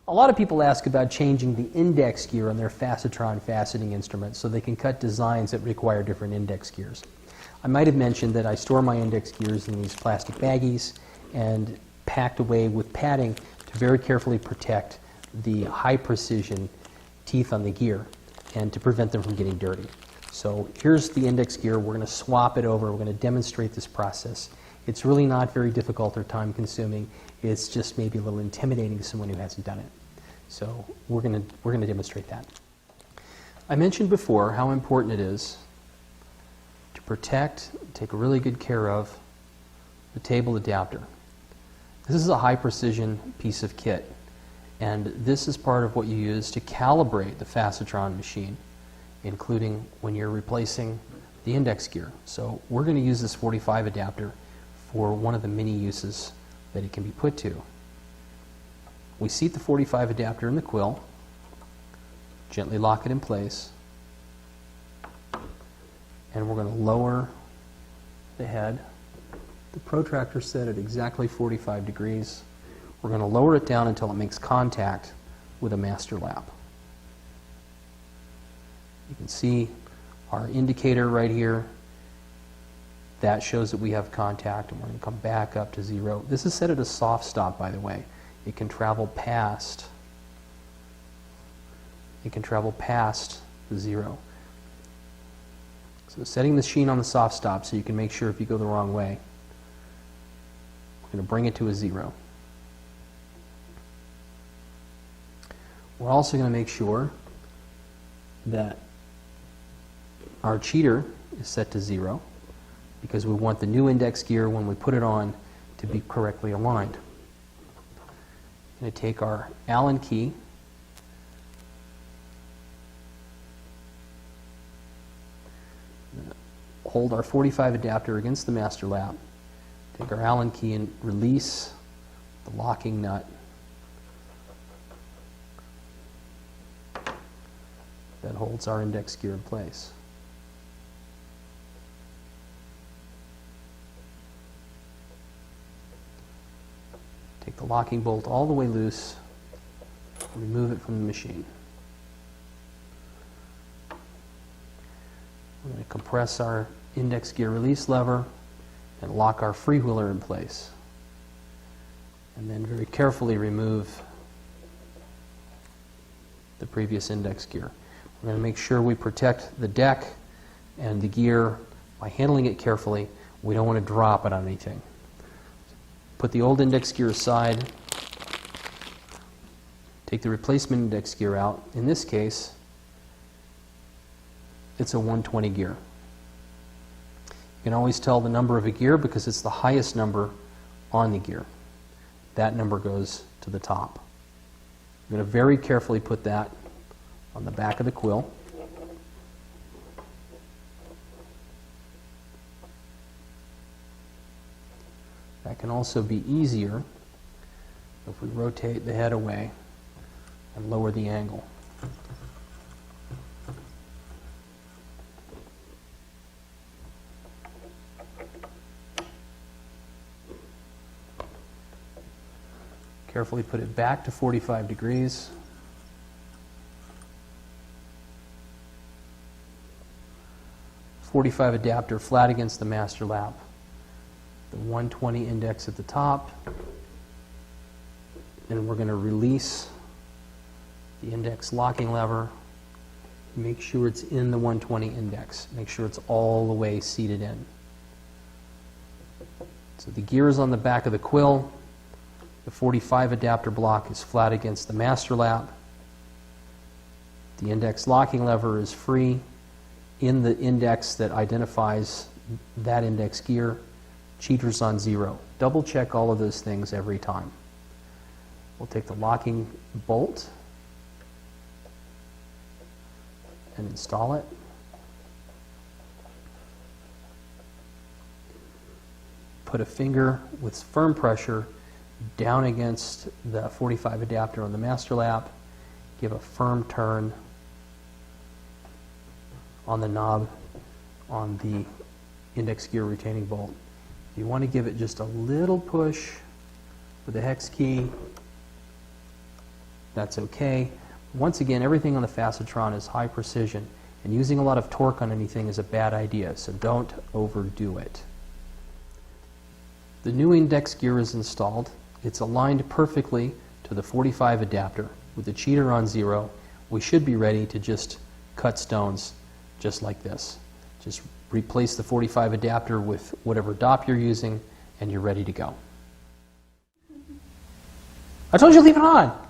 A lot of people ask about changing the index gear on their Facetron faceting instruments so they can cut designs that require different index gears. I might have mentioned that I store my index gears in these plastic baggies and packed away with padding to very carefully protect the high precision teeth on the gear and to prevent them from getting dirty. So here's the index gear. We're going to swap it over. We're going to demonstrate this process. It's really not very difficult or time consuming. It's just maybe a little intimidating to someone who hasn't done it. So we're going to demonstrate that. I mentioned before how important it is to protect, take really good care of the table adapter. This is a high precision piece of kit, and this is part of what you use to calibrate the Facetron machine, including when you're replacing the index gear. So we're going to use this 45 adapter for one of the many uses that it can be put to. We seat the 45 adapter in the quill, gently lock it in place, and we're going to lower the head. The protractor set at exactly 45 degrees. We're going to lower it down until it makes contact with a master lap. You can see our indicator right here. That shows that we have contact, and we're going to come back up to 0. This is set at a soft stop, by the way. It can travel past the 0. So setting the machine on the soft stop so you can make sure if you go the wrong way. We're going to bring it to a 0. We're also going to make sure that our cheater is set to 0 because we want the new index gear when we put it on to be correctly aligned. I'm going to take our Allen key, hold our 45 adapter against the master lap, take our Allen key and release the locking nut. That holds our index gear in place. Take the locking bolt all the way loose, remove it from the machine. We're going to compress our index gear release lever and lock our freewheeler in place. And then very carefully remove the previous index gear. We're going to make sure we protect the deck and the gear by handling it carefully. We don't want to drop it on anything. Put the old index gear aside. Take the replacement index gear out. In this case, it's a 120 gear. You can always tell the number of a gear because it's the highest number on the gear. That number goes to the top. I'm going to very carefully put that on the back of the quill. That can also be easier if we rotate the head away and lower the angle. Carefully put it back to 45 degrees. .45 adapter flat against the master lap. The 120 index at the top. And we're going to release the index locking lever. Make sure it's in the 120 index. Make sure it's all the way seated in. So the gear is on the back of the quill. The 45 adapter block is flat against the master lap. The index locking lever is free in the index that identifies that index gear. Cheater's on 0. Double check all of those things every time. We'll take the locking bolt and install it. Put a finger with firm pressure down against the 45 adapter on the master lap. Give a firm turn on the knob on the index gear retaining bolt. You want to give it just a little push with the hex key That's okay. Once again, everything on the Facetron is high precision, and using a lot of torque on anything is a bad idea, so don't overdo it. The new index gear is installed. It's aligned perfectly to the 45 adapter. With the cheater on 0, we should be ready to just cut stones just like this. Just replace the 45 adapter with whatever dop you're using, and you're ready to go. I told you to leave it on!